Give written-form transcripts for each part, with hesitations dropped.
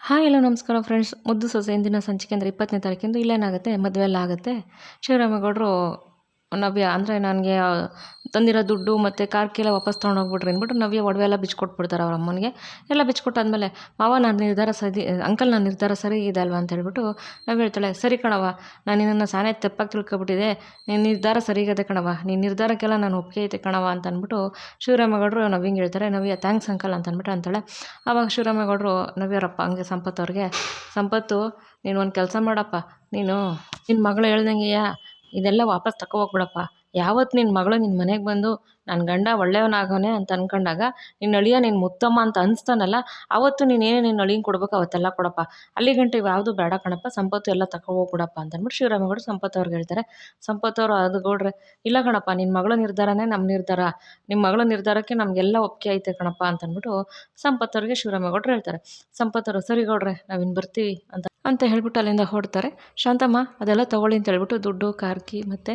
Hi hello ನಮಸ್ಕಾರ friends. ಮುದ್ದು ಸೊಸೆ ಇಂದಿನ ಸಂಚಿಕೆ ಅಂದರೆ 20ನೇ ತಾರೀಕಿಂದು ಇಲ್ಲೇನಾಗುತ್ತೆ, ಮದುವೆ ಎಲ್ಲ ಆಗುತ್ತೆ. ಶಿವರಾಮೇಗೌಡರು ನವ್ಯ ಅಂದರೆ ನನಗೆ ತಂದಿರೋ ದುಡ್ಡು ಮತ್ತು ಕಾರ್ಕೆಲ್ಲ ವಾಪಸ್ ತೊಗೊಂಡೋಗ್ಬಿಟ್ರಿ ಅಂದ್ಬಿಟ್ಟು ನವ್ಯ ಒಡವೆ ಎಲ್ಲ ಬಿಚ್ಕೊಟ್ಬಿಡ್ತಾರೆ ಅವ್ರ ಅಮ್ಮನಿಗೆ. ಎಲ್ಲ ಬಿಚ್ಕೊಟ್ಟಾದ್ಮೇಲೆ ಮಾವ ನಾನು ನಿರ್ಧಾರ ಅಂಕಲ್ ನನ್ನ ನಿರ್ಧಾರ ಸರಿ ಇದೆ ಅಲ್ವಾ ಅಂತ ಹೇಳ್ಬಿಟ್ಟು ನವ್ಯ ಹೇಳ್ತಾಳೆ, ಸರಿ ಕಣವ, ನಾನು ನಿನ್ನನ್ನು ಸಾನೇ ತಪ್ಪಾಗಿ ತಿಳ್ಕೊಬಿಟ್ಟಿದೆ, ನಿನ್ನ ನಿರ್ಧಾರ ಸರಿಗದೆ ಕಣವ, ನಿನ್ನ ನಿರ್ಧಾರಕ್ಕೆಲ್ಲ ನಾನು ಒಪ್ಪಿಗೆ ಐತೆ ಕಣವ ಅಂತ ಅಂದ್ಬಿಟ್ಟು ಶಿವರಾಮೇಗೌಡರು ನವ್ಯಂಗೆ ಹೇಳ್ತಾರೆ. ನವ್ಯ ಥ್ಯಾಂಕ್ಸ್ ಅಂಕಲ್ ಅಂತ ಅಂದ್ಬಿಟ್ಟು ಅಂತಾಳೆ. ಆವಾಗ ಶಿವರಾಮೇಗೌಡರು ನವ್ಯರಪ್ಪ ಹಂಗೆ ಸಂಪತ್ತು ಅವ್ರಿಗೆ, ಸಂಪತ್ತು ನೀನು ಒಂದು ಕೆಲಸ ಮಾಡಪ್ಪ, ನೀನು ನಿನ್ನ ಮಗಳು ಹೇಳ್ದಂಗೆಯ ಇದೆಲ್ಲ ವಾಪಸ್ ಹೋಗ್ಬಿಡಪ್ಪ. ಯಾವತ್ತು ನಿನ್ನ ಮಗಳು ನಿನ್ನ ಮನೆಗೆ ಬಂದು ನನ್ನ ಗಂಡ ಒಳ್ಳೆಯವನಾಗವನೆ ಅಂತ ಅಂದ್ಕೊಂಡಾಗ ನಿನ್ನ ಅಳಿಯ ನಿನ್ನ ಮುತ್ತಮ್ಮ ಅಂತ ಅನಿಸ್ತಾನಲ್ಲ, ಆವತ್ತು ನೀನೇನೇ ನಿನ್ನ ಅಳಿಯಂಗೆ ಕೊಡ್ಬೇಕು ಅವತ್ತೆಲ್ಲ ಕೊಡಪ್ಪ. ಅಲ್ಲಿ ಗಂಟೆ ಯಾವುದು ಬೇಡ ಕಣಪ್ಪ, ಸಂಪತ್ತು ಎಲ್ಲ ಹೋಗ್ಬಿಡಪ್ಪ ಅಂತ ಅಂದ್ಬಿಟ್ಟು ಶಿವರಾಮೇಗೌಡರು ಸಂಪತ್ತು ಅವ್ರಿಗೆ ಹೇಳ್ತಾರೆ. ಸಂಪತ್ತು ಅವರು ಅದು ಗೌಡ್ರೆ, ಇಲ್ಲ ಕಣಪ್ಪ, ನಿನ್ನ ಮಗಳ ನಿರ್ಧಾರನೇ ನಮ್ಮ ನಿರ್ಧಾರ, ನಿಮ್ಮ ಮಗಳ ನಿರ್ಧಾರಕ್ಕೆ ನಮಗೆಲ್ಲ ಒಪ್ಪಿಗೆ ಐತೆ ಕಣಪ್ಪ ಅಂತ ಅಂದ್ಬಿಟ್ಟು ಸಂಪತ್ತು ಅವ್ರಿಗೆ ಶಿವರಾಮೇಗೌಡರು ಹೇಳ್ತಾರೆ. ಸಂಪತ್ತು ಅವರು, ಸರಿ ಗೌಡ್ರೆ ನಾವಿನ್ನು ಬರ್ತೀವಿ ಅಂತ ಹೇಳ್ಬಿಟ್ಟು ಅಲ್ಲಿಂದ ಹೊರಡ್ತಾರೆ. ಶಾಂತಮ್ಮ ಅದೆಲ್ಲ ತೊಗೊಳ್ಳಿ ಅಂತ ಹೇಳ್ಬಿಟ್ಟು ದುಡ್ಡು, ಕಾರ್ಕಿ ಮತ್ತು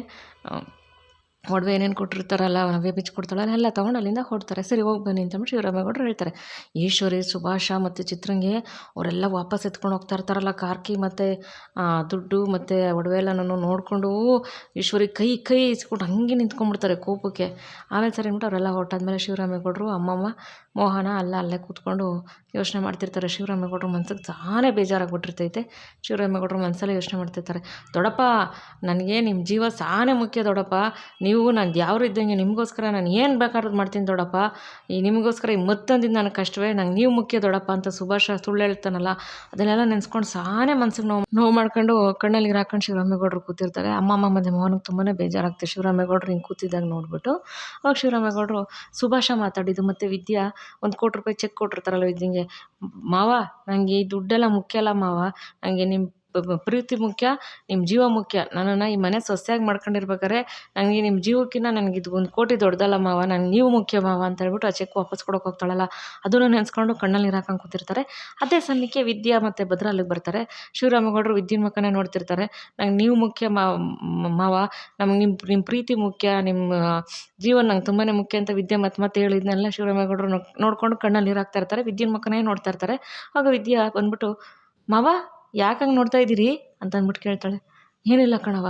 ಒಡವೆ ಏನೇನು ಕೊಟ್ಟಿರ್ತಾರಲ್ಲ, ನವ್ಯ ಬಿಚ್ಕೊಡ್ತಾಳಲ್ಲ ಎಲ್ಲ ತೊಗೊಂಡು ಅಲ್ಲಿಂದ ಹೊರಡ್ತಾರೆ. ಸರಿ ಹೋಗಿ ಬನ್ನಿ ಅಂತಂದ್ಬಿಟ್ಟು ಶಿವರಾಮೇಗೌಡರು ಹೇಳ್ತಾರೆ. ಈಶ್ವರಿ, ಸುಭಾಷ ಮತ್ತು ಚಿತ್ರಂಗೆ ಅವರೆಲ್ಲ ವಾಪಸ್ ಎತ್ಕೊಂಡು ಹೋಗ್ತಾ ಇರ್ತಾರಲ್ಲ ಕಾರ್ಕಿ ಮತ್ತು ದುಡ್ಡು ಮತ್ತು ಒಡವೆ ಎಲ್ಲನೂ ನೋಡಿಕೊಂಡು ಈಶ್ವರಿ ಕೈ ಇಸ್ಕೊಂಡು ಹಂಗೆ ನಿಂತ್ಕೊಂಡ್ಬಿಡ್ತಾರೆ ಕೋಪಕ್ಕೆ. ಆಮೇಲೆ ಸರಿ ಅಂದ್ಬಿಟ್ಟು ಅವರೆಲ್ಲ ಹೊರಟಾದ್ಮೇಲೆ ಶಿವರಾಮೇಗೌಡರು, ಅಮ್ಮಮ್ಮ, ಮೋಹನ ಅಲ್ಲೇ ಕೂತ್ಕೊಂಡು ಯೋಚನೆ ಮಾಡ್ತಿರ್ತಾರೆ. ಶಿವರಾಮೇಗೌಡರು ಮನ್ಸಿಗೆ ತಾನೇ ಬೇಜಾರಾಗ್ಬಿಟ್ಟಿರ್ತೈತೆ. ಶಿವರಾಮೇಗೌಡರು ಮನಸ್ಸಲ್ಲೇ ಯೋಚನೆ ಮಾಡ್ತಿರ್ತಾರೆ. ದೊಡ್ಡಪ್ಪ, ನನಗೆ ನಿಮ್ಮ ಜೀವ ಸಾನೇ ಮುಖ್ಯ ದೊಡ್ಡಪ್ಪ, ನೀವು ನಾನು ಯಾವ್ರು ಇದ್ದಂಗೆ ನಿಮಗೋಸ್ಕರ ನಾನು ಏನು ಬೇಕಾದ್ರೂ ಮಾಡ್ತೀನಿ ದೊಡ್ಡಪ್ಪ, ಈ ನಿಮಗೋಸ್ಕರ ಈ ಮತ್ತೊಂದಿದ್ದು ನನಗೆ ಕಷ್ಟವೇ, ನಂಗೆ ನೀವು ಮುಖ್ಯ ದೊಡ್ಡಪ್ಪ ಅಂತ ಸುಭಾಷ ಸುಳ್ಳು ಹೇಳ್ತಾನಲ್ಲ, ಅದನ್ನೆಲ್ಲ ನೆನೆಸ್ಕೊಂಡು ಸಾನೇ ಮನ್ಸಿಗೆ ನೋವು ಮಾಡ್ಕೊಂಡು ಕಣ್ಣಲ್ಲಿ ನೀರು ಹಾಕೊಂಡು ಶಿವರಾಮೇಗೌಡರು ಕೂತಿರ್ತಾರೆ. ಅಮ್ಮಮ್ಮ ಮತ್ತು ಮೋಹನಿಗೆ ತುಂಬಾ ಬೇಜಾರಾಗ್ತದೆ ಶಿವರಾಮೇಗೌಡರು ಹಿಂಗೆ ಕೂತಿದ್ದಾಗ ನೋಡಿಬಿಟ್ಟು. ಅವಾಗ ಶಿವರಾಮೇಗೌಡರು, ಸುಭಾಷ ಮಾತಾಡಿದ್ದು ಮತ್ತು ವಿದ್ಯಾ ₹1,00,00,000 ಚೆಕ್ ಕೊಟ್ಟಿರ್ತಾರಲ್ಲ ವಿದ್ಯಂಗೆ, ಮಾವ ನನಗೆ ಈ ದುಡ್ಡೆಲ್ಲ ಮುಖ್ಯ ಅಲ್ಲ ಮಾವ, ನನಗೆ ನಿಮ್ಮ ಪ್ರೀತಿ ಮುಖ್ಯ, ನಿಮ್ಮ ಜೀವ ಮುಖ್ಯ, ನನ್ನನ್ನು ಈ ಮನೆ ಸೊಸೆಯಾಗಿ ಮಾಡ್ಕೊಂಡಿರ್ಬೇಕಾದ್ರೆ ನನಗೆ ನಿಮ್ಮ ಜೀವಕ್ಕಿಂತ ನನಗೆ ಇದು $1,00,00,000 ದೊಡ್ಡದಲ್ಲ ಮಾವ, ನನಗೆ ನೀವು ಮುಖ್ಯ ಮಾವ ಅಂತ ಹೇಳ್ಬಿಟ್ಟು ಆ ಚೆಕ್ ವಾಪಸ್ ಕೊಡೋಕೆ ಹೋಗ್ತಾಳಲ್ಲ, ಅದನ್ನು ನೆನೆಸ್ಕೊಂಡು ಕಣ್ಣಲ್ಲಿ ನೀರು ಹಾಕೊಂಡು ಕೂತಿರ್ತಾರೆ. ಅದೇ ಸಮಯಕ್ಕೆ ವಿದ್ಯಾ ಮತ್ತು ಭದ್ರ ಅಲ್ಲಿಗೆ ಬರ್ತಾರೆ. ಶಿವರಾಮೇಗೌಡರು ವಿದ್ಯೆನ ಮುಖನೇ ನೋಡ್ತಿರ್ತಾರೆ. ನಂಗೆ ನೀವು ಮುಖ್ಯ ಮಾವ, ನಮ್ಗೆ ನಿಮ್ಮ ಪ್ರೀತಿ ಮುಖ್ಯ, ನಿಮ್ಮ ಜೀವನ ನಂಗೆ ತುಂಬಾ ಮುಖ್ಯ ಅಂತ ವಿದ್ಯೆ ಮತ್ತೆ ಹೇಳಿದ್ನೆಲ್ಲ ಶಿವರಾಮೇಗೌಡರು ನೋಡ್ಕೊಂಡು ಕಣ್ಣಲ್ಲಿ ನೀರು ಹಾಕ್ತಾ ಇರ್ತಾರೆ. ವಿದ್ಯೆನ ಮುಖನೇ ನೋಡ್ತಾ ಇರ್ತಾರೆ. ಆಗ ವಿದ್ಯಾ ಬಂದ್ಬಿಟ್ಟು, ಮಾವ ಯಾಕೆ ಹಂಗೆ ನೋಡ್ತಾ ಇದ್ದೀರಿ ಅಂತ ಅಂದ್ಬಿಟ್ಟು ಕೇಳ್ತಾಳೆ. ಏನಿಲ್ಲ ಕಣವ,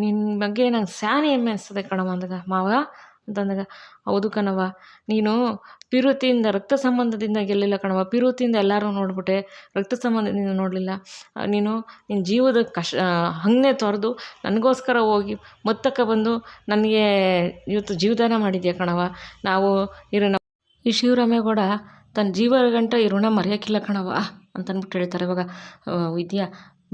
ನಿನ್ನ ಬಗ್ಗೆ ನಂಗೆ ಸ್ಯಾನೆ ಹೆಮ್ಮೆ ಅನಿಸ್ತದೆ ಕಣವ ಅಂದಾಗ. ಮಾವ ಅಂತಂದಾಗ, ಹೌದು ಕಣವ, ನೀನು ಪಿರುತಿಯಿಂದ ರಕ್ತ ಸಂಬಂಧದಿಂದ ಗೆಲ್ಲಿಲ್ಲ ಕಣವ, ಪಿರುತಿಯಿಂದ ಎಲ್ಲರೂ ನೋಡ್ಬಿಟ್ಟೆ, ರಕ್ತ ಸಂಬಂಧದಿಂದ ನೋಡಲಿಲ್ಲ. ನೀನು ನಿನ್ನ ಜೀವದ ಹಂಗೇ ತೊರೆದು ನನಗೋಸ್ಕರ ಹೋಗಿ ಮೊತ್ತಕ್ಕೆ ಬಂದು ನನಗೆ ಇವತ್ತು ಜೀವದಾನ ಮಾಡಿದ್ಯಾ ಕಣವ. ನಾವು ಈ ಶಿವರಾಮೇಗೌಡ ತನ್ನ ಜೀವಗಂಟ ಈ ಋಣ ಮರೆಯೋಕ್ಕಿಲ್ಲ ಕಣವ ಅಂತಂದ್ಬಿಟ್ಟು ಹೇಳ್ತಾರೆ. ಇವಾಗ ವಿದ್ಯಾ,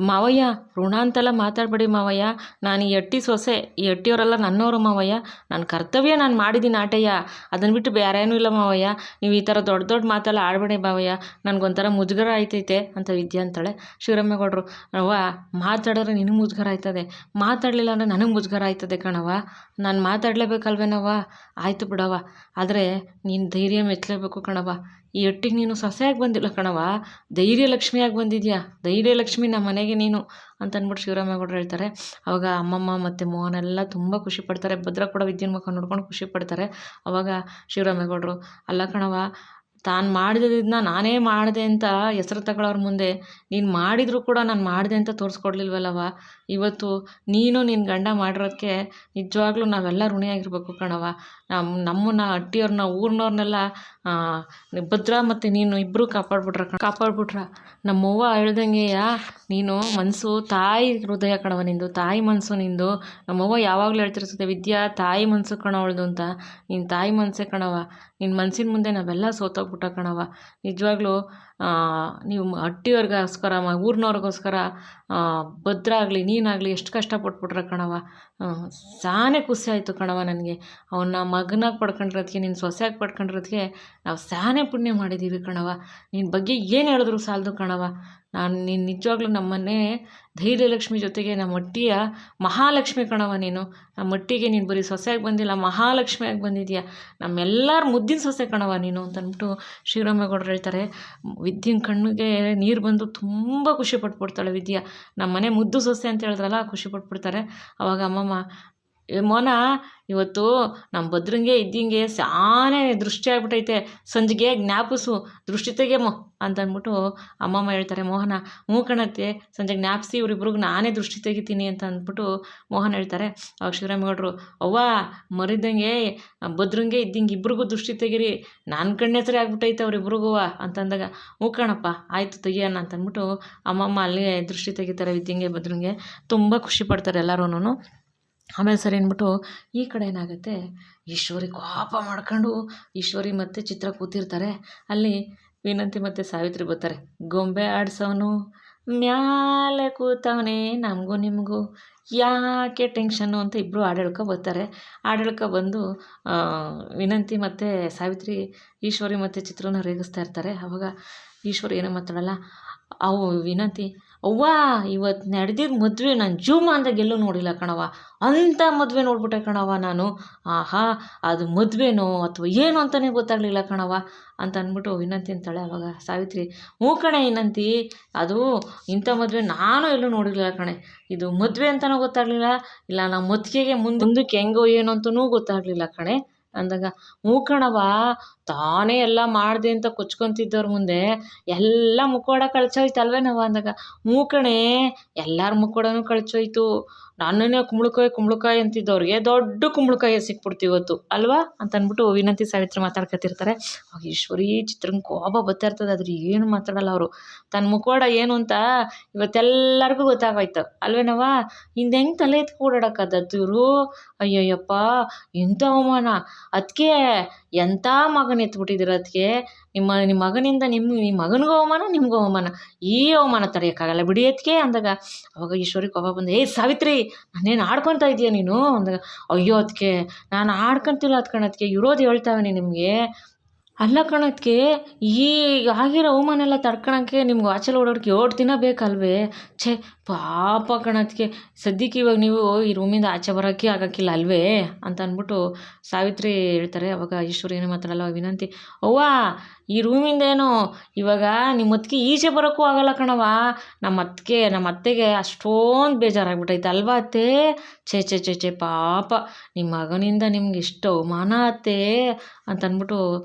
ಮಾವಯ್ಯ ಋಣ ಅಂತೆಲ್ಲ ಮಾತಾಡಬೇಡಿ ಮಾವಯ್ಯ, ನಾನು ಈ ಅಟ್ಟಿ ಸೊಸೆ, ಈ ಅಟ್ಟಿಯವರೆಲ್ಲ ನನ್ನವರು ಮಾವಯ್ಯ, ನನ್ನ ಕರ್ತವ್ಯ ನಾನು ಮಾಡಿದ್ದೀನಿ ಆಟಯ್ಯ, ಅದನ್ನು ಬಿಟ್ಟು ಬೇರೆ ಏನೂ ಇಲ್ಲ ಮಾವಯ್ಯ, ನೀವು ಈ ಥರ ದೊಡ್ಡ ಮಾತೆಲ್ಲ ಆಡಬೇಡಿ ಮಾವಯ್ಯ, ನನಗೊಂಥರ ಮುಜುಗರ ಆಯ್ತೈತೆ ಅಂತ ವಿದ್ಯಾ ಅಂತಾಳೆ. ಶಿವರಾಮೇಗೌಡರು, ಅವ್ವ ಮಾತಾಡಿದ್ರೆ ನಿನಗೆ ಮುಜುಗರ ಆಯ್ತದೆ, ಮಾತಾಡಲಿಲ್ಲ ಅಂದರೆ ನನಗೆ ಮುಜುಗರ ಆಯ್ತದೆ ಕಣವ, ನಾನು ಮಾತಾಡಲೇಬೇಕಲ್ವೇನವ್ವ, ಆಯಿತು ಬಿಡವ, ಆದರೆ ನೀನು ಧೈರ್ಯ ಮೆಚ್ಚಲೇಬೇಕು ಕಣವ, ಈ ಒಟ್ಟಿಗೆ ನೀನು ಸೊಸೆಯಾಗಿ ಬಂದಿಲ್ಲ ಕಣವ, ಧೈರ್ಯ ಲಕ್ಷ್ಮಿಯಾಗಿ ಬಂದಿದ್ಯಾ, ಧೈರ್ಯ ಲಕ್ಷ್ಮಿ ನಮ್ಮ ಮನೆಗೆ ನೀನು ಅಂತಂದ್ಬಿಟ್ಟು ಶಿವರಾಮೇಗೌಡರು ಹೇಳ್ತಾರೆ. ಅವಾಗ ಅಮ್ಮಮ್ಮ ಮತ್ತು ಮೋಹನೆಲ್ಲ ತುಂಬ ಖುಷಿ ಪಡ್ತಾರೆ. ಭದ್ರ ಕೂಡ ವಿದ್ಯೆನ ಮುಖ ನೋಡ್ಕೊಂಡು ಖುಷಿ ಪಡ್ತಾರೆ. ಅವಾಗ ಶಿವರಾಮೇಗೌಡರು, ಅಲ್ಲ ಕಣವ, ತಾನು ಮಾಡಿದ್ದನ್ನ ನಾನೇ ಮಾಡಿದೆ ಅಂತ ಹೆಸರು ತಗೊಳ್ಳೋರ ಮುಂದೆ ನೀನು ಮಾಡಿದರೂ ಕೂಡ ನಾನು ಮಾಡಿದೆ ಅಂತ ತೋರಿಸ್ಕೊಡ್ಲಿಲ್ವಲ್ಲವ, ಇವತ್ತು ನೀನು ನಿನ್ನ ಗಂಡ ಮಾಡಿರೋದಕ್ಕೆ ನಿಜವಾಗ್ಲೂ ನಾವೆಲ್ಲ ಋಣಿಯಾಗಿರ್ಬೇಕು ಕಣವ. ನಮ್ಮನ್ನು ಅಟ್ಟಿಯವ್ರನ್ನ ಊರಿನವ್ರನ್ನೆಲ್ಲ ಭದ್ರ ಮತ್ತು ನೀನು ಇಬ್ಬರು ಕಾಪಾಡ್ಬಿಟ್ರ. ನಮ್ಮವ್ವ ಹೇಳ್ದಂಗೆಯ ನೀನು ಮನಸ್ಸು ತಾಯಿ ಹೃದಯ ಕಣವ, ನಿಂದು ತಾಯಿ ಮನಸ್ಸು ನಿಂದು. ನಮ್ಮವ್ವ ಯಾವಾಗಲೂ ಹೇಳ್ತಿರ್ತದೆ, ವಿದ್ಯಾ ತಾಯಿ ಮನಸ್ಸು ಕಣವಳ್ದು ಅಂತ, ನೀನು ತಾಯಿ ಮನಸ್ಸೇ ಕಣವ, ನಿನ್ನ ಮನಸ್ಸಿನ ಮುಂದೆ ನಾವೆಲ್ಲ ಸೋತೋಗ್ಬಿಟ್ಟ ಕಣವ. ನಿಜವಾಗ್ಲೂ ನೀವು ಅಟ್ಟಿಯವ್ರಿಗೋಸ್ಕರ ಊರಿನವ್ರಿಗೋಸ್ಕರ ಭದ್ರ ಆಗಲಿ ನೀನಾಗಲಿ ಎಷ್ಟು ಕಷ್ಟಪಟ್ಬಿಟ್ರ ಕಣವ. ಸಾನೇ ಖುಷಿ ಆಯಿತು ಕಣವ ನನಗೆ, ಅವನ್ನ ಮಗನಾಗಿ ಪಡ್ಕೊಂಡಿರೋದಕ್ಕೆ, ನಿನ್ನ ಸೊಸೆಯಾಗಿ ಪಡ್ಕೊಂಡಿರೋದಕ್ಕೆ ನಾವು ಸಾನೇ ಪುಣ್ಯ ಮಾಡಿದ್ದೀವಿ ಕಣವ. ನಿನ್ನ ಬಗ್ಗೆ ಏನು ಹೇಳಿದ್ರು ಸಾಲದು ಕಣವ. ನೀನು ನಿಜವಾಗ್ಲೂ ನಮ್ಮನ್ನೇ ಧೈರ್ಯಲಕ್ಷ್ಮಿ ಜೊತೆಗೆ ನಮ್ಮ ಅಟ್ಟಿಯ ಮಹಾಲಕ್ಷ್ಮಿ ಕಣವ ನೀನು. ನಮ್ಮ ಅಟ್ಟಿಗೆ ನೀನು ಬರೀ ಸೊಸೆಯಾಗಿ ಬಂದಿಲ್ಲ, ಮಹಾಲಕ್ಷ್ಮಿಯಾಗಿ ಬಂದಿದ್ಯಾ, ನಮ್ಮೆಲ್ಲರ ಮುದ್ದಿನ ಸೊಸೆ ಕಣವ ನೀನು ಅಂತಂದ್ಬಿಟ್ಟು ಶಿವರಾಮೇಗೌಡರು ಹೇಳ್ತಾರೆ. ವಿದ್ಯೆನ ಕಣ್ಣಿಗೆ ನೀರು ಬಂದು ತುಂಬ ಖುಷಿ ಪಟ್ಬಿಡ್ತಾಳೆ ವಿದ್ಯಾ. ನಮ್ಮ ಮನೆ ಮುದ್ದು ಸೊಸೆ ಅಂತ ಹೇಳಿದ್ರಲ್ಲ, ಖುಷಿ ಪಟ್ಬಿಡ್ತಾರೆ. ಅವಾಗ ಅಮ್ಮಮ್ಮ, ಏ ಮೋನ, ಇವತ್ತು ನಮ್ಮ ಭದ್ರಂಗೆ ಇದ್ದಿಂಗೆ ಸಾನೇ ದೃಷ್ಟಿ ಆಗ್ಬಿಟ್ಟೈತೆ, ಸಂಜೆಗೆ ಜ್ಞಾಪಿಸು, ದೃಷ್ಟಿ ತೆಗೆಯಮ್ಮ ಅಂತ ಅಂದ್ಬಿಟ್ಟು ಅಮ್ಮಮ್ಮ ಹೇಳ್ತಾರೆ. ಮೋಹನ, ಹ್ಞೂ ಕಣತ್ತೆ, ಸಂಜೆ ಜ್ಞಾಪಿಸಿ ಇವ್ರಿಬ್ರಿಗೂ ನಾನೇ ದೃಷ್ಟಿ ತೆಗಿತೀನಿ ಅಂತ ಅಂದ್ಬಿಟ್ಟು ಮೋಹನ್ ಹೇಳ್ತಾರೆ. ಅವಾಗ ಶಿವರಾಮೇಗೌಡರು, ಅವ್ವ ಮರಿದಂಗೆ ಭದ್ರಂಗೆ ಇದ್ದಿಂಗೆ ಇಬ್ರಿಗೂ ದೃಷ್ಟಿ ತೆಗೀರಿ, ನನ್ನ ಕಣ್ಣೆಸರೇ ಆಗ್ಬಿಟ್ಟೈತೆ ಅವ್ರಿಬ್ರಿಗೂ ಅಂತಂದಾಗ, ಹ್ಞೂ ಕಣಪ್ಪ ಆಯಿತು ತೆಗಿಯೋಣ ಅಂತ ಅಂದ್ಬಿಟ್ಟು ಅಮ್ಮಮ್ಮ ಅಲ್ಲಿ ದೃಷ್ಟಿ ತೆಗಿತಾರೆ ವಿದ್ಯಂಗೆ ಭದ್ರಂಗೆ. ತುಂಬ ಖುಷಿ ಪಡ್ತಾರೆ ಎಲ್ಲರೂ. ಆಮೇಲೆ ಸರಿ ಅಂದ್ಬಿಟ್ಟು ಈ ಕಡೆ ಏನಾಗುತ್ತೆ, ಈಶ್ವರಿ ಕೋಪ ಮಾಡ್ಕೊಂಡು ಈಶ್ವರಿ ಮತ್ತು ಚಿತ್ರ ಕೂತಿರ್ತಾರೆ. ಅಲ್ಲಿ ವಿನಂತಿ ಮತ್ತು ಸಾವಿತ್ರಿ ಬರ್ತಾರೆ. ಗೊಂಬೆ ಆಡ್ಸೋನು ಮ್ಯಾಲೆ ಕೂತವನೇ, ನಮಗೂ ನಿಮಗೂ ಯಾಕೆ ಟೆನ್ಷನ್ನು ಅಂತ ಇಬ್ಬರು ಹಾಡು ಬರ್ತಾರೆ. ಹಾಡು ಬಂದು ವಿನಂತಿ ಮತ್ತು ಸಾವಿತ್ರಿ ಈಶ್ವರಿ ಮತ್ತು ಚಿತ್ರನ ರೇಗಿಸ್ತಾ ಇರ್ತಾರೆ. ಆವಾಗ ಈಶ್ವರಿ ಏನೋ ಮಾತಾಡಲ್ಲ. ಅವು ವಿನಂತಿ, ಅವ್ವ ಇವತ್ತು ನಡೆದಿದ್ದ ಮದುವೆ ನಾನು ಜೀವಮಾನದಾಗ ಎಲ್ಲೂ ನೋಡಿಲ್ಲ ಕಣವ, ಅಂಥ ಮದುವೆ ನೋಡ್ಬಿಟ್ಟೆ ಕಣವ ನಾನು. ಆಹಾ, ಅದು ಮದುವೆನೋ ಅಥವಾ ಏನು ಅಂತಲೇ ಗೊತ್ತಾಗಲಿಲ್ಲ ಕಣವ ಅಂತ ಅಂದ್ಬಿಟ್ಟು ವಿನಂತಿ ಅಂತಾಳೆ. ಆವಾಗ ಸಾವಿತ್ರಿ, ಹ್ಞೂ ಕಣೆ ವಿನಂತಿ, ಅದು ಇಂಥ ಮದುವೆ ನಾನು ಎಲ್ಲೂ ನೋಡಿರಲಿಲ್ಲ ಕಣೆ, ಇದು ಮದುವೆ ಅಂತಲೂ ಗೊತ್ತಾಗಲಿಲ್ಲ, ಇಲ್ಲ ನಮ್ಮ ಮತ್ತಿಗೆಗೆ ಮುಂದಕ್ಕೆ ಹೆಂಗೋ ಏನು ಅಂತಲೂ ಗೊತ್ತಾಗಲಿಲ್ಲ ಕಣೆ ಅಂದಾಗ, ಹ್ಞೂ ಕಣವ, ತಾನೇ ಎಲ್ಲ ಮಾಡಿದೆ ಅಂತ ಕೊಚ್ಕೊತಿದ್ದವ್ರ ಮುಂದೆ ಎಲ್ಲ ಮುಖವಾಡ ಕಳ್ಚೋಯ್ತು ಅಲ್ವೇನವ ಅಂದಾಗ, ಹ್ಞೂ ಕಣೆ, ಎಲ್ಲರ ಮುಖವಾಡನೂ ಕಳ್ಚೋಯ್ತು, ನನ್ನನ್ನೇ ಕುಂಬಳಕಾಯಿ ಅಂತಿದ್ದವ್ರಿಗೆ ದೊಡ್ಡ ಕುಂಬಳಕಾಯಿ ಸಿಕ್ಬಿಡ್ತು ಇವತ್ತು ಅಲ್ವಾ ಅಂತ ಅಂದ್ಬಿಟ್ಟು ವಿನಂತಿ ಸಾವಿತ್ರಿ ಮಾತಾಡ್ಕೊತಿರ್ತಾರೆ. ಅವಾಗ ಈಶ್ವರಿ ಚಿತ್ರಂಗೆ ಕೋಪ ಬರ್ತಾ ಇರ್ತದೆ, ಆದ್ರೆ ಏನು ಮಾತಾಡಲ್ಲ ಅವರು. ತನ್ನ ಮುಖವಾಡ ಏನು ಅಂತ ಇವತ್ತೆಲ್ಲರಿಗೂ ಗೊತ್ತಾಗೋಯ್ತು ಅಲ್ವೇನವ, ಹಿಂದೆ ಹೆಂಗೆ ತಲೆ ಎತ್ಕೊ ಓಡಾಡೋಕ್ಕಾದತ್ತು ಇವರು, ಅಯ್ಯಯ್ಯಪ್ಪ ಎಂಥ ಅವಮಾನ, ಅದಕ್ಕೆ ಎಂಥ ಮಗನ ಎತ್ಬಿಟ್ಟಿದ್ದೀರ, ಅದಕ್ಕೆ ನಿಮ್ಮ ಮಗನಿಂದ ನಿಮ್ಮ ಮಗನಿಗೂ ಅವಮಾನ, ನಿಮಗೂ ಅವಮಾನ, ಈ ಅವಮಾನ ತಡೆಯೋಕ್ಕಾಗಲ್ಲ ಬಿಡಿ ಅದಕ್ಕೆ ಅಂದಾಗ, ಅವಾಗ ಈಶ್ವರಿ ಕೋಪ ಬಂದು, ಏ ಸಾವಿತ್ರಿ, ನಾನೇನು ಆಡ್ಕೊತಾ ಇದೀಯ ನೀನು ಅಂದಾಗ, ಅಯ್ಯೋ ಅದಕ್ಕೆ ನಾನು ಆಡ್ಕೊತಿಲ್ಲ ಅದು ಕಣದಕ್ಕೆ, ಇರೋದು ಹೇಳ್ತಾವೆ ನಿಮಗೆ, ಅಲ್ಲ ಕಣದಕ್ಕೆ, ಈಗ ಆಗಿರೋ ಅವಮಾನ ಎಲ್ಲ ತಡ್ಕೊಳಕ್ಕೆ ನಿಮ್ಗೆ ಆಚೆಲ್ಲ ಓಡಾಡೋಕ್ಕೆ 7 ದಿನ ಬೇಕಲ್ವೇ, ಛೇ ಪಾಪ ಕಣದಕ್ಕೆ, ಸದ್ಯಕ್ಕೆ ಇವಾಗ ನೀವು ಈ ರೂಮಿಂದ ಆಚೆ ಬರೋಕ್ಕೆ ಆಗೋಕ್ಕಿಲ್ಲ ಅಲ್ವೇ ಅಂತ ಅಂದ್ಬಿಟ್ಟು ಸಾವಿತ್ರಿ ಹೇಳ್ತಾರೆ. ಅವಾಗ ಈಶ್ವರಿ ಏನೂ ಮಾತಾಡಲ್ಲ. ವಿನಂತಿ, ಅವ್ವ ಈ ರೂಮಿಂದೇನು ಇವಾಗ ನಿಮ್ಮ ಅತ್ತಿಗೆ ಈಚೆ ಬರೋಕ್ಕೂ ಆಗಲ್ಲ ಕಣವ, ನಮ್ಮ ಅತ್ತೆಗೆ ಅಷ್ಟೊಂದು ಬೇಜಾರಾಗ್ಬಿಟ್ಟೈತೆ ಅಲ್ವಾ ಅತ್ತೆ, ಛೇ ಪಾಪ ನಿಮ್ಮ ಮಗನಿಂದ ನಿಮ್ಗೆ ಎಷ್ಟು ಅವಮಾನ ಅತ್ತೆ ಅಂತ ಅಂದ್ಬಿಟ್ಟು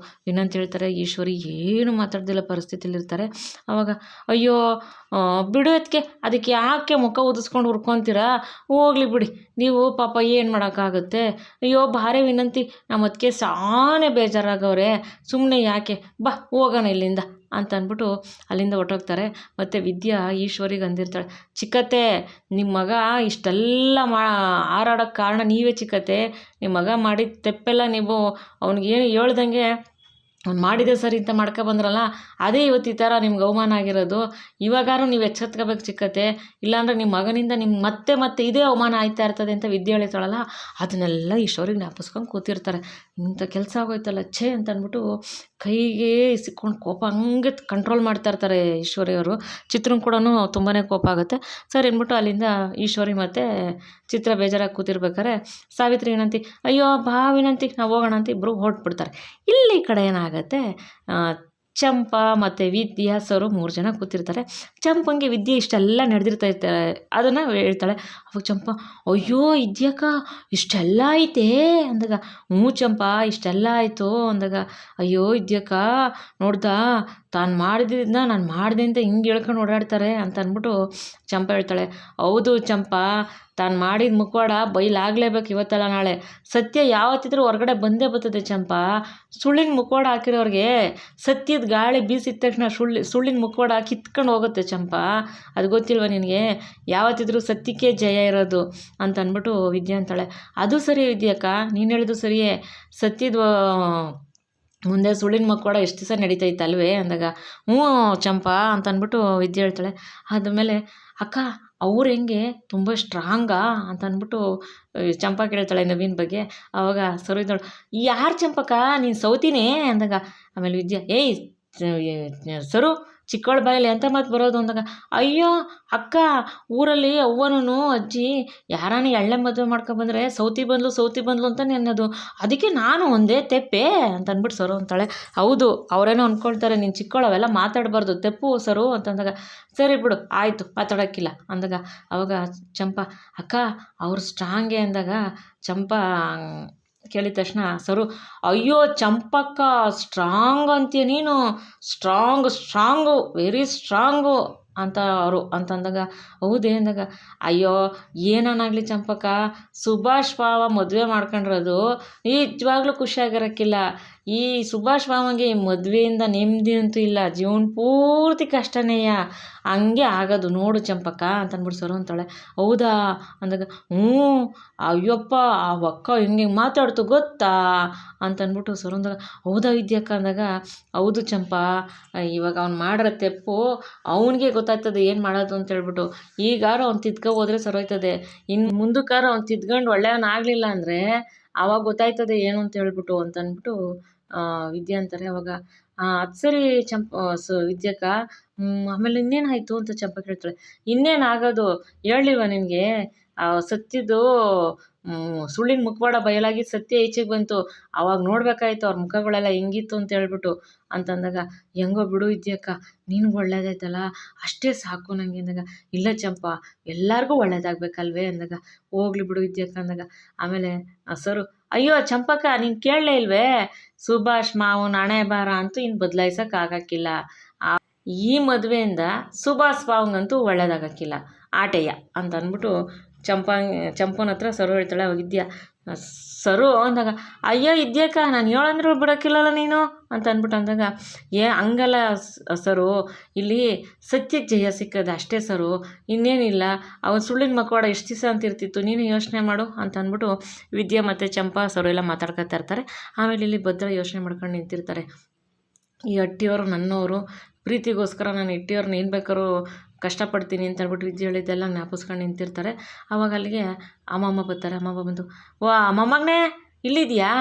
ವಿನಂತಿ ಹೇಳ್ತಾರೆ. ಈಶ್ವರಿ ಏನು ಮಾತಾಡ್ದಿಲ್ಲ ಪರಿಸ್ಥಿತಿಲಿರ್ತಾರೆ. ಆವಾಗ, ಅಯ್ಯೋ ಬಿಡು ಅದಕ್ಕೆ ಯಾಕೆ ಮುಖ ಉದಿಸ್ಕೊಂಡು ಹುರ್ಕೊತೀರಾ, ಹೋಗ್ಲಿ ಬಿಡಿ ನೀವು, ಪಾಪ ಏನು ಮಾಡೋಕ್ಕಾಗುತ್ತೆ, ಅಯ್ಯೋ ಭಾರಿ ವಿನಂತಿ, ನಮ್ಮ ಅದಕ್ಕೆ ಸಾನೇ ಬೇಜಾರಾಗವ್ರೆ, ಸುಮ್ಮನೆ ಯಾಕೆ, ಬಾ ಹೋಗೋಣ ಇಲ್ಲಿಂದ ಅಂತ ಅಂದ್ಬಿಟ್ಟು ಅಲ್ಲಿಂದ ಹೊರಟೋಗ್ತಾರೆ. ಮತ್ತು ವಿದ್ಯಾ ಈಶ್ವರಿಗೆ ಅಂದಿರ್ತಾಳೆ, ಚಿಕ್ಕತ್ತೆ ನಿಮ್ಮ ಮಗ ಇಷ್ಟೆಲ್ಲ ಹಾರಾಡೋಕ್ಕೆ ಕಾರಣ ನೀವೇ ಚಿಕ್ಕತ್ತೆ, ನಿಮ್ಮ ಮಗ ಮಾಡಿದ ತೆಪ್ಪೆಲ್ಲ ನೀವು ಅವ್ನಿಗೇನು ಹೇಳ್ದಂಗೆ ಅವ್ನು ಮಾಡಿದೆ ಸರಿ ಅಂತ ಬಂದ್ರಲ್ಲ, ಅದೇ ಇವತ್ತು ಈ ಥರ ನಿಮ್ಗೆ ಅವಮಾನ ಆಗಿರೋದು, ಇವಾಗಾರು ನೀವು ಎಚ್ಚೆತ್ಕೋಬೇಕು ಚಿಕ್ಕತ್ತೆ, ಇಲ್ಲಾಂದರೆ ನಿಮ್ಮ ಮಗನಿಂದ ನಿಮ್ಗೆ ಮತ್ತೆ ಇದೇ ಅವಮಾನ ಆಯ್ತಾ ಇರ್ತದೆ ಅಂತ ವಿದ್ಯೆ ಹೇಳ್ತಾಳಲ್ಲ, ಅದನ್ನೆಲ್ಲ ಈಶ್ವರಿಗೆ ಜ್ಞಾಪಿಸ್ಕೊಂಡು ಕೂತಿರ್ತಾರೆ. ಇಂಥ ಕೆಲಸ ಆಗೋಯ್ತಲ್ಲ ಛೇ ಅಂತ ಅಂದ್ಬಿಟ್ಟು ಕೈಗೆ ಸಿಕ್ಕೊಂಡು ಕೋಪ ಹಂಗೆ ಕಂಟ್ರೋಲ್ ಮಾಡ್ತಾ ಇರ್ತಾರೆ ಈಶ್ವರಿಯವರು. ಚಿತ್ರನ ಕೂಡ ತುಂಬಾ ಕೋಪ ಆಗುತ್ತೆ. ಸರಿ ಅಂದ್ಬಿಟ್ಟು ಅಲ್ಲಿಂದ ಈಶ್ವರಿ ಮತ್ತು ಚಿತ್ರ ಬೇಜಾರಾಗಿ ಕೂತಿರ್ಬೇಕಾರೆ ಸಾವಿತ್ರಿ ವಿನಂತಿ, ಅಯ್ಯೋ ಬಾ ವಿನಂತಿ ನಾವು ಹೋಗೋಣ ಅಂತ ಇಬ್ಬರು ಹೊರಟ್ಬಿಡ್ತಾರೆ. ಇಲ್ಲಿ ಕಡೆ ಏನಾಗುತ್ತೆ, ಚಂಪಾ ಮತ್ತು ವಿದ್ಯಾ ಸರು 3 ಜನ ಕೂತಿರ್ತಾರೆ. ಚಂಪಂಗೆ ವಿದ್ಯೆ ಇಷ್ಟೆಲ್ಲ ನಡೆದಿರ್ತಾರೆ, ಅದನ್ನು ಹೇಳ್ತಾಳೆ. ಅವಾಗ ಚಂಪಾ, ಅಯ್ಯೋ ಇದ್ಯಾಕ ಇಷ್ಟೆಲ್ಲ ಐತೆ ಅಂದಾಗ, ಹ್ಞೂ ಚಂಪಾ ಇಷ್ಟೆಲ್ಲ ಆಯಿತು ಅಂದಾಗ, ಅಯ್ಯೋ ಇದ್ಯಾಕ ನೋಡ್ದಾ ತಾನು ಮಾಡಿದ್ರಿಂದ ನಾನು ಮಾಡಿದೆ ಅಂತ ಹಿಂಗೆ ಹೇಳ್ಕೊಂಡು ಓಡಾಡ್ತಾರೆ ಅಂತ ಅಂದ್ಬಿಟ್ಟು ಚಂಪಾ ಹೇಳ್ತಾಳೆ. ಹೌದು ಚಂಪಾ, ತಾನು ಮಾಡಿದ ಮುಖವಾಡ ಬಯಲಾಗಲೇಬೇಕು ಇವತ್ತಲ್ಲ ನಾಳೆ, ಸತ್ಯ ಯಾವತ್ತಿದ್ರೂ ಹೊರಗಡೆ ಬಂದೇ ಬರ್ತದೆ ಚಂಪಾ. ಸುಳ್ಳಿನ ಮುಖವಾಡ ಹಾಕಿರೋರಿಗೆ ಸತ್ಯದ ಗಾಳಿ ಬೀಸಿದ ತಕ್ಷಣ ಸುಳ್ಳಿನ ಮುಖವಾಡ ಕಿತ್ಕೊಂಡು ಹೋಗುತ್ತೆ ಚಂಪಾ, ಅದು ಗೊತ್ತಿಲ್ವ ನಿನಗೆ, ಯಾವತ್ತಿದ್ರೂ ಸತ್ಯಕ್ಕೆ ಜಯ ಇರೋದು ಅಂತ ಅಂದ್ಬಿಟ್ಟು ವಿದ್ಯಾ ಅಂತಾಳೆ. ಅದು ಸರಿ ವಿದ್ಯಾಕ್ಕ, ನೀನು ಹೇಳಿದ್ದು ಸರಿಯೇ, ಸತ್ಯದ ಮುಂದೆ ಸುಳ್ಳಿನ ಮುಖವಾಡ ಎಷ್ಟು ದಿವಸ ನಡೀತೈತಲ್ವೇ ಅಂದಾಗ, ಹ್ಞೂ ಚಂಪಾ ಅಂತ ಅಂದ್ಬಿಟ್ಟು ವಿದ್ಯೆ ಹೇಳ್ತಾಳೆ. ಆದಮೇಲೆ, ಅಕ್ಕ ಅವ್ರು ಹೆಂಗೆ ತುಂಬ ಸ್ಟ್ರಾಂಗಾ ಅಂತ ಅಂದ್ಬಿಟ್ಟು ಚಂಪಾ ಕೇಳ್ತಾಳೆ ನವೀನ್ ಬಗ್ಗೆ. ಆವಾಗ ಸರು ಇದ್ದಾಳು, ಯಾರು ಚಂಪಕ್ಕ ನೀನು ಸೌತಿನೇ ಅಂದಾಗ, ಆಮೇಲೆ ವಿದ್ಯಾ, ಏಯ್ ಸರು ಚಿಕ್ಕವಳ ಬಾಯಲ್ಲಿ ಎಂಥ ಮಾತು ಬರೋದು ಅಂದಾಗ, ಅಯ್ಯೋ ಅಕ್ಕ, ಊರಲ್ಲಿ ಅವ್ವನೂ ಅಜ್ಜಿ ಯಾರಾನ ಎಳ್ಳೆ ಮದುವೆ ಮಾಡ್ಕೊಬಂದ್ರೆ ಸೌತಿ ಬಂದ್ಲು ಅಂತಾನೆ ಅನ್ನೋದು, ಅದಕ್ಕೆ ನಾನು ಒಂದೇ ತೆಪ್ಪೆ ಅಂತ ಅಂದ್ಬಿಟ್ಟು ಸರು ಅಂತಾಳೆ. ಹೌದು, ಅವರೇನೋ ಅಂದ್ಕೊಳ್ತಾರೆ ನೀನು ಚಿಕ್ಕವಳು, ಅವೆಲ್ಲ ಮಾತಾಡಬಾರ್ದು ತೆಪ್ಪು ಸರು ಅಂತಂದಾಗ, ಸರಿ ಬಿಡು ಆಯಿತು ಮಾತಾಡೋಕ್ಕಿಲ್ಲ ಅಂದಾಗ, ಅವಾಗ ಚಂಪಾ, ಅಕ್ಕ ಅವ್ರು ಸ್ಟ್ರಾಂಗೆ ಅಂದಾಗ ಚಂಪಾ ಕೇಳಿದ ತಕ್ಷಣ ಸರು, ಅಯ್ಯೋ ಚಂಪಕ್ಕ ಸ್ಟ್ರಾಂಗ್ ಅಂತೀಯ ನೀನು, ಸ್ಟ್ರಾಂಗು ವೆರಿ ಸ್ಟ್ರಾಂಗು ಅಂತ ಅವರು ಅಂತಂದಾಗ, ಹೌದೇ ಅಂದಾಗ, ಅಯ್ಯೋ ಏನಾಗಲಿ ಚಂಪಕ್ಕ, ಸುಭಾಷ್ ಭಾವ ಮದುವೆ ಮಾಡ್ಕೊಂಡಿರೋದು ನಿಜವಾಗ್ಲೂ ಖುಷಿಯಾಗಿರೋಕ್ಕಿಲ್ಲ. ಈ ಸುಭಾಷ್ ಭಾವಂಗೆ ಈ ಮದುವೆಯಿಂದ ನೆಮ್ಮದಿ ಅಂತೂ ಇಲ್ಲ, ಜೀವನ ಪೂರ್ತಿ ಕಷ್ಟನೇಯ, ಹಂಗೆ ಆಗೋದು ನೋಡು ಚಂಪಕ್ಕ ಅಂತಂದ್ಬಿಟ್ಟು ಸರು ಅಂತಾಳೆ. ಹೌದಾ ಅಂದಾಗ, ಅಯ್ಯಪ್ಪ ಆ ಅಕ್ಕ ಹಿಂಗೆ ಮಾತಾಡ್ತು ಗೊತ್ತಾ ಅಂತಂದ್ಬಿಟ್ಟು ಸರು ಅಂದಾಗ, ಹೌದಾ ವಿದ್ಯಕ್ಕ ಅಂದಾಗ, ಹೌದು ಚಂಪಾ, ಇವಾಗ ಅವ್ನು ಮಾಡಿರೋ ತೆಪ್ಪು ಅವನಿಗೆ ಗೊತ್ತಾಗ್ತದೆ ಏನು ಮಾಡೋದು ಅಂತ ಹೇಳ್ಬಿಟ್ಟು, ಈಗಾರು ಅವ್ನು ತಿದ್ಕೊ ಹೋದ್ರೆ ಸರೋಯ್ತದೆ, ಇನ್ನು ಮುಂದಕ್ಕಾರು ಅವ್ನು ತಿದ್ಕೊಂಡು ಒಳ್ಳೆಯವನಾಗಲಿಲ್ಲ ಅಂದರೆ ಆವಾಗ ಗೊತ್ತಾಯ್ತದೆ ಏನು ಅಂತ ಹೇಳ್ಬಿಟ್ಟು ಅಂತಂದ್ಬಿಟ್ಟು ವಿದ್ಯಾ ಅಂತಾರೆ. ಅವಾಗ ಅದು ಸರಿ ವಿದ್ಯಕ್ಕ, ಆಮೇಲೆ ಇನ್ನೇನಾಯಿತು ಅಂತ ಚಂಪಾ ಕೇಳ್ತಾಳೆ. ಇನ್ನೇನಾಗೋದು ಹೇಳಿಲ್ವ ನಿನಗೆ, ಸತ್ಯದ್ದು ಸುಳ್ಳಿನ ಮುಖವಾಡ ಬಯಲಾಗಿ ಸತ್ಯ ಈಚೆಗೆ ಬಂತು, ಆವಾಗ ನೋಡ್ಬೇಕಾಯ್ತು ಅವ್ರ ಮುಖಗಳೆಲ್ಲ ಹೆಂಗಿತ್ತು ಅಂತ ಹೇಳ್ಬಿಟ್ಟು ಅಂತಂದಾಗ, ಹೆಂಗೋ ಬಿಡು ವಿದ್ಯಕ್ಕ, ನಿನ್ಗೆ ಒಳ್ಳೇದಾಯ್ತಲ್ಲ ಅಷ್ಟೇ ಸಾಕು ನನಗೆ ಅಂದಾಗ, ಇಲ್ಲ ಚಂಪಾ ಎಲ್ಲರಿಗೂ ಒಳ್ಳೇದಾಗಬೇಕಲ್ವೇ ಅಂದಾಗ, ಹೋಗ್ಲಿ ಬಿಡು ವಿದ್ಯಕ್ಕ ಅಂದಾಗ, ಆಮೇಲೆ ಸರು, ಅಯ್ಯೋ ಚಂಪಕ್ಕ ನೀನು ಕೇಳಲೇ ಇಲ್ವೇ, ಸುಭಾಷ್ ಮಾವನ ಹಣೆ ಬಾರ ಅಂತೂ ಇನ್ನು ಬದಲಾಯಿಸೋಕ್ಕಾಗಕ್ಕಿಲ್ಲ, ಈ ಮದುವೆಯಿಂದ ಸುಭಾಷ್ ಮಾವಂಗಂತೂ ಒಳ್ಳೇದಾಗಕ್ಕಿಲ್ಲ ಆಟೆಯ ಅಂತ ಅಂದ್ಬಿಟ್ಟು ಚಂಪನ ಹತ್ರ ಸರು ಹೇಳ್ತಾಳೆ. ಅವಾಗ ವಿದ್ಯಾ, ಸರು ಅಂದಾಗ, ಅಯ್ಯೋ ವಿದ್ಯಕ್ಕ ನಾನು ಹೇಳಂದ್ರೂ ಬಿಡೋಕ್ಕಿಲ್ಲಲ್ಲ ನೀನು ಅಂತ ಅಂದ್ಬಿಟ್ಟು ಅಂದಾಗ, ಹಂಗಲ್ಲ ಸರು, ಇಲ್ಲಿ ಸತ್ಯಕ್ಕೆ ಜಯ ಸಿಕ್ಕದೆ ಅಷ್ಟೇ ಸರು, ಇನ್ನೇನಿಲ್ಲ, ಅವನು ಸುಳ್ಳಿನ ಮಕ್ಕವಾಡ ಎಷ್ಟು ದಿವಸ ಅಂತ ಇರ್ತಿತ್ತು, ನೀನು ಯೋಚನೆ ಮಾಡು ಅಂತ ಅಂದ್ಬಿಟ್ಟು ವಿದ್ಯಾ ಮತ್ತು ಚಂಪಾ ಸರು ಎಲ್ಲ ಮಾತಾಡ್ಕೊತಾ ಇರ್ತಾರೆ. ಆಮೇಲೆ ಇಲ್ಲಿ ಭದ್ರ ಯೋಚನೆ ಮಾಡ್ಕೊಂಡು ನಿಂತಿರ್ತಾರೆ. ಈ ಹಟ್ಟಿಯವರು ನನ್ನವರು, ಪ್ರೀತಿಗೋಸ್ಕರ ನಾನು ಹಟ್ಟಿಯವ್ರನ್ನ ಏನು ಬೇಕಾದ್ರೂ ಕಷ್ಟಪಡ್ತೀನಿ ಅಂತ ಹೇಳ್ಬಿಟ್ಟು ವಿದ್ಯೆ ಹೇಳಿದ್ದೆಲ್ಲ ಜ್ಞಾಪಿಸ್ಕೊಂಡು ನಿಂತಿರ್ತಾರೆ. ಆವಾಗ ಅಲ್ಲಿಗೆ ಅಮ್ಮಮ್ಮ ಬರ್ತಾರೆ. ಅಮ್ಮಮ್ಮ ಬಂದು, ವಾ ಮೊಮ್ಮಗನೇ ಇಲ್ಲಿದೆಯಾ,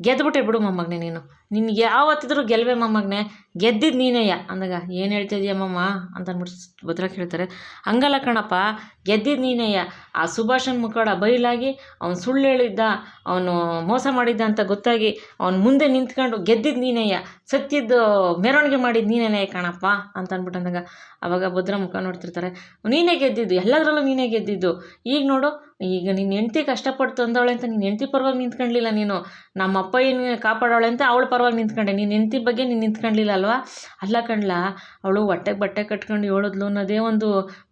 ಗೆದ್ದುಬಿಟ್ಟೆ ಬಿಡು ಮೊಮ್ಮಗನೇ, ನಿನ್ಗೆ ಯಾವತ್ತಿದ್ರೂ ಗೆಲ್ವೆ ಮೊಮ್ಮಗನೇ, ಗೆದ್ದಿದ್ದು ನೀನೇಯ ಅಂದಾಗ, ಏನು ಹೇಳ್ತಿದ್ಯಮ್ಮಮ್ಮ ಅಂತ ಅಂದ್ಬಿಟ್ಟು ಭದ್ರ ಕೇಳ್ತಾರೆ. ಹಂಗಲ್ಲ ಕಣಪ್ಪ, ಗೆದ್ದಿದ್ದು ನೀನೇಯ, ಆ ಸುಭಾಷನ್ ಮುಖವಾಡ ಬಯಲಾಗಿ ಅವ್ನು ಸುಳ್ಳು ಹೇಳಿದ್ದ, ಅವನು ಮೋಸ ಮಾಡಿದ್ದ ಅಂತ ಗೊತ್ತಾಗಿ ಅವ್ನು ಮುಂದೆ ನಿಂತ್ಕೊಂಡು ಗೆದ್ದಿದ್ದು ನೀನೇಯ, ಸತ್ಯದ್ದು ಮೆರವಣಿಗೆ ಮಾಡಿದ್ದು ನೀನೇನೇ ಕಣಪ್ಪ ಅಂತ ಅಂದ್ಬಿಟ್ಟು ಅಂದಾಗ, ಆವಾಗ ಭದ್ರ ಮುಖ ನೋಡ್ತಿರ್ತಾರೆ. ನೀನೇ ಗೆದ್ದಿದ್ದು, ಎಲ್ಲದರಲ್ಲೂ ನೀನೇ ಗೆದ್ದಿದ್ದು, ಈಗ ನೋಡು, ಈಗ ನಿನ್ನ ಹೆಂಡ್ತಿ ಕಷ್ಟಪಟ್ಟು ತಂದವಳೆ ಅಂತ ನಿನ್ನ ಹೆಂಡ್ತಿ ಪರವಾಗಿ ನಿಂತ್ಕೊಳ್ಳಿಲ್ಲ ನೀನು, ನಮ್ಮ ಅಪ್ಪ ಏನು ಕಾಪಾಡೋಳೆ ಅಂತ ಅವಳ ಪರವಾಗಿ ನಿಂತ್ಕೊಂಡೆ, ನಿನ್ನ ಹೆಂಡ್ತಿ ಬಗ್ಗೆ ನೀನು ನಿಂತ್ಕೊಳ್ಳಿಲ್ಲ ಅಲ್ವಾ. ಅಲ್ಲ ಕಣ್ಲ, ಅವಳು ಹೊಟ್ಟೆಗೆ ಬಟ್ಟೆ ಕಟ್ಕೊಂಡು ಹೇಳಿದ್ಲು ಅನ್ನೋದೇ ಒಂದು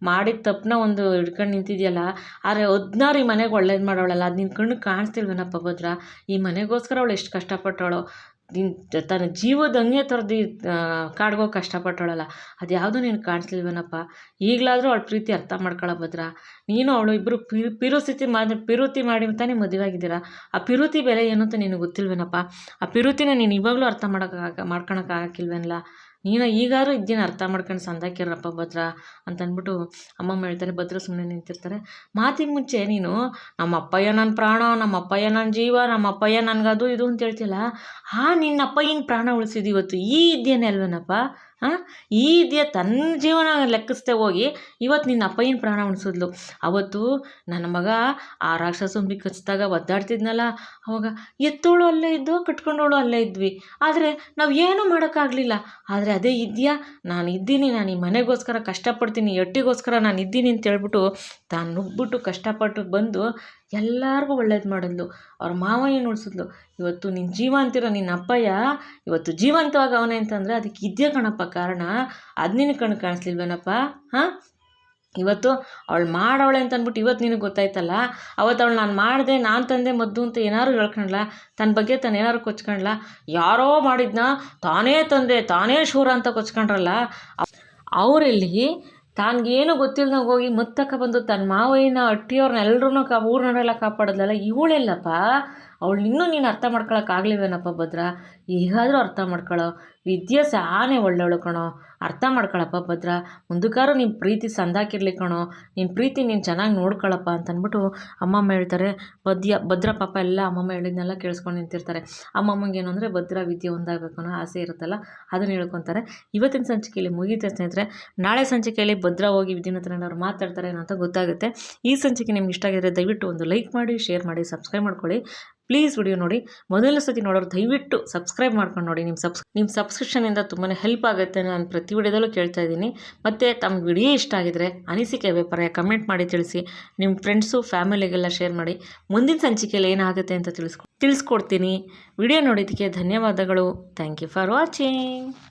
ಮಾಡಿದ ತಪ್ಪನ್ನ ಒಂದು ಹಿಡ್ಕೊಂಡು ನಿಂತಿದೆಯಲ್ಲ, ಆದರೆ 16 ಈ ಮನೆಗೆ ಒಳ್ಳೇದು ಮಾಡೋಳಲ್ಲ, ಅದು ನಿನ್ನ ಕಣ್ಣು ಕಾಣಿಸ್ತಿಲ್ವೇನಪ್ಪ ಭದ್ರ, ಈ ಮನೆಗೋಸ್ಕರ ಅವಳು ಎಷ್ಟು ಕಷ್ಟಪಟ್ಟವಳು, ತನ್ನ ಜೀವದ ಹಂಗೆ ತೊರೆದು ಕಾಡ್ಗೋ ಕಷ್ಟಪಟ್ಟವಳಲ್ಲ, ಅದು ಯಾವುದೂ ನೀನು ಕಾಣಿಸ್ಲಿಲ್ವೇನಪ್ಪ. ಈಗಲಾದರೂ ಅವಳ ಪ್ರೀತಿ ಅರ್ಥ ಮಾಡ್ಕೊಳ್ಳೋ ಭದ್ರ, ನೀನು ಅವಳು ಇಬ್ಬರು ಪಿರುತಿ ಮಾಡಿ ತಾನೇ ಮದುವೆ ಆಗಿದ್ದೀರಾ, ಆ ಪಿರುತಿ ಬೆಲೆ ಏನು ಅಂತ ನಿನಗೆ ಗೊತ್ತಿಲ್ವೇನಪ್ಪ, ಆ ಪಿರುತಿನ ನೀನು ಇವಾಗಲೂ ಅರ್ಥ ಮಾಡ್ಕೊಳಕ್ಕಾಗಕ್ಕಿಲ್ವೇನಲ್ಲ, ನೀನು ಈಗಾದ್ರೂ ಇದ್ದೇನೆ ಅರ್ಥ ಮಾಡ್ಕೊಂಡು ಸಂದಾಕಿರಪ್ಪ ಭದ್ರ ಅಂತ ಅಂದ್ಬಿಟ್ಟು ಅಮ್ಮಮ್ಮ ಹೇಳ್ತಾರೆ. ಭದ್ರ ಸುಮ್ಮನೆ ನಿಂತಿರ್ತಾರೆ. ಮಾತಿಗೆ ಮುಂಚೆ ನೀನು ನಮ್ಮ ಅಪ್ಪಯ್ಯ ನನ್ನ ಪ್ರಾಣ, ನಮ್ಮ ಅಪ್ಪಯ್ಯ ನನ್ನ ಜೀವ, ನಮ್ಮ ಅಪ್ಪಯ್ಯ ನನಗದು ಇದು ಅಂತ ಹೇಳ್ತಿಲ್ಲ, ನಿನ್ನ ಅಪ್ಪಯ್ಯನ ಪ್ರಾಣ ಉಳಿಸಿದ್ದು ಇವತ್ತು ಈ ಇದ್ದೇನೆ ಅಲ್ವೇನಪ್ಪ. ಈ ಇದೆಯಾ ತನ್ನ ಜೀವನ ಲೆಕ್ಕಿಸ್ದೆ ಹೋಗಿ ಇವತ್ತು ನಿನ್ನ ಅಪ್ಪಯ್ಯನ ಪ್ರಾಣ ಉಳಿಸಿದ್ಲು. ಅವತ್ತು ನನ್ನ ಮಗ ಆ ರಾಕ್ಷಸಂಬಿ ಕಚ್ಚಿದಾಗ ಒದ್ದಾಡ್ತಿದ್ನಲ್ಲ, ಅವಾಗ ಎತ್ತೋಳು ಅಲ್ಲೇ ಇದ್ದು ಕಟ್ಕೊಂಡೋಳು ಅಲ್ಲೇ ಇದ್ವಿ, ಆದರೆ ನಾವು ಏನೂ ಮಾಡೋಕ್ಕಾಗಲಿಲ್ಲ. ಆದರೆ ಅದೇ ಇದೆಯಾ, ನಾನು ಇದ್ದೀನಿ, ನಾನು ಈ ಮನೆಗೋಸ್ಕರ ಕಷ್ಟಪಡ್ತೀನಿ, ಎಟ್ಟಿಗೋಸ್ಕರ ನಾನು ಇದ್ದೀನಿ ಅಂತ ಹೇಳ್ಬಿಟ್ಟು ತಾನು ನುಗ್ಬಿಟ್ಟು ಕಷ್ಟಪಟ್ಟು ಬಂದು ಎಲ್ಲರಿಗೂ ಒಳ್ಳೇದು ಮಾಡಿದ್ಲು, ಅವ್ರ ಮಾವಯ್ಯನ ಉಳಿಸಿದ್ಲು. ಇವತ್ತು ನಿನ್ನ ಜೀವ ಅಂತಿರೋ ನಿನ್ನ ಅಪ್ಪಯ್ಯ ಇವತ್ತು ಜೀವಂತವಾಗಿ ಅವನೇ ಅಂತಂದರೆ ಅದಕ್ಕೆ ಇದೆಯಾ ಕಣಪ್ಪ ಕಾರಣ, ಅದು ನಿನಗೆ ಕಣ್ಣು ಕಾಣಿಸ್ಲಿಲ್ವೇನಪ್ಪ. ಇವತ್ತು ಅವಳು ಮಾಡವಳೆ ಅಂತ ಅಂದ್ಬಿಟ್ಟು ಇವತ್ತು ನಿನಗೆ ಗೊತ್ತಾಯ್ತಲ್ಲ, ಅವತ್ತು ಅವಳು ನಾನು ಮಾಡಿದೆ, ನಾನು ತಂದೆ ಮದ್ದು ಅಂತ ಏನಾದ್ರು ಹೇಳ್ಕೊಂಡ್ಲ, ತನ್ನ ಬಗ್ಗೆ ತಾನು ಏನಾದ್ರು ಕೊಚ್ಕೊಂಡ್ಲ, ಯಾರೋ ಮಾಡಿದ್ನ ತಾನೇ ತಂದೆ ತಾನೇ ಶೂರ ಅಂತ ಕೊಚ್ಕೊಂಡ್ರಲ್ಲ, ಅವರಲ್ಲಿ ತಾನಿಗೇನು ಗೊತ್ತಿಲ್ದಂಗೆ ಹೋಗಿ ಮುತ್ತಕ್ಕ ಬಂದು ತನ್ನ ಮಾವಯ್ಯನ ಹಟ್ಟಿಯವ್ರನ್ನ ಎಲ್ಲರೂ ಊರಿನವರೆಲ್ಲ ಕಾಪಾಡಿದ್ಲಲ್ಲ, ಇವಳೆಲ್ಲಪ್ಪ ಅವಳು ಇನ್ನೂ ನೀನು ಅರ್ಥ ಮಾಡ್ಕೊಳಕ್ಕಾಗ್ಲಿವೇನಪ್ಪ ಭದ್ರ, ಈಗಾದರೂ ಅರ್ಥ ಮಾಡ್ಕೊಳ್ಳೋ. ವಿದ್ಯೆ ಸಾನೇ ಒಳ್ಳೆವಳು ಕಣೋ, ಅರ್ಥ ಮಾಡ್ಕೊಳಪ್ಪ ಭದ್ರ, ಮುಂದಕ್ಕಾದ್ರೂ ನಿಮ್ಮ ಪ್ರೀತಿ ಸಂದಾಕಿರ್ಲಿ ಕಣೋ, ನಿನ್ನ ಪ್ರೀತಿ ನೀನು ಚೆನ್ನಾಗಿ ನೋಡ್ಕೊಳಪ್ಪ ಅಂತಂದ್ಬಿಟ್ಟು ಅಮ್ಮಮ್ಮ ಹೇಳ್ತಾರೆ. ಭದ್ರ ಪಾಪ ಎಲ್ಲ ಅಮ್ಮಮ್ಮ ಹೇಳಿದ್ನೆಲ್ಲ ಕೇಳಿಸ್ಕೊಂಡು ನಿಂತಿರ್ತಾರೆ. ಅಮ್ಮಮ್ಮಂಗೆ ಏನು ಅಂದರೆ ಭದ್ರ ವಿದ್ಯೆ ಒಂದಾಗಬೇಕು ಅನ್ನೋ ಆಸೆ ಇರುತ್ತಲ್ಲ, ಅದನ್ನು ಹೇಳ್ಕೊತಾರೆ. ಇವತ್ತಿನ ಸಂಚಿಕೆಯಲ್ಲಿ ಮುಗಿಯುತ್ತೆ ಸ್ನೇಹಿತರೆ. ನಾಳೆ ಸಂಚಿಕೆಯಲ್ಲಿ ಭದ್ರ ಹೋಗಿ ವಿದ್ಯೆನ ಹತ್ರ ಅವ್ರು ಮಾತಾಡ್ತಾರೆ ಏನೋ ಅಂತ ಗೊತ್ತಾಗುತ್ತೆ. ಈ ಸಂಚಿಕೆ ನಿಮ್ಗೆ ಇಷ್ಟ ಆಗಿದ್ರೆ ದಯವಿಟ್ಟು ಒಂದು ಲೈಕ್ ಮಾಡಿ, ಶೇರ್ ಮಾಡಿ, ಸಬ್ಸ್ಕ್ರೈಬ್ ಮಾಡ್ಕೊಳ್ಳಿ. ಪ್ಲೀಸ್ ವಿಡಿಯೋ ನೋಡಿ. ಮೊದಲನೇ ಸತಿ ನೋಡೋರು ದಯವಿಟ್ಟು ಸಬ್ಸ್ಕ್ರೈಬ್ ಮಾಡ್ಕೊಂಡು ನೋಡಿ. ನಿಮ್ಮ ಸಬ್ಸ್ಕ್ರಿಪ್ಷನಿಂದ ತುಂಬಾ ಹೆಲ್ಪ್ ಆಗುತ್ತೆ. ನಾನು ಪ್ರತಿ ವಿಡಿಯೋದಲ್ಲೂ ಕೇಳ್ತಾ ಇದ್ದೀನಿ. ಮತ್ತು ತಮ್ಮ ವಿಡಿಯೋ ಇಷ್ಟ ಆಗಿದ್ರೆ ಅನಿಸಿಕೆ ಅಭಿಪ್ರಾಯ ಕಮೆಂಟ್ ಮಾಡಿ ತಿಳಿಸಿ. ನಿಮ್ಮ ಫ್ರೆಂಡ್ಸು ಫ್ಯಾಮಿಲಿಗೆಲ್ಲ ಶೇರ್ ಮಾಡಿ. ಮುಂದಿನ ಸಂಚಿಕೆಯಲ್ಲಿ ಏನಾಗುತ್ತೆ ಅಂತ ತಿಳಿಸ್ಕೊಡ್ತೀನಿ. ವಿಡಿಯೋ ನೋಡಿದ್ದಕ್ಕೆ ಧನ್ಯವಾದಗಳು. Thank you for watching.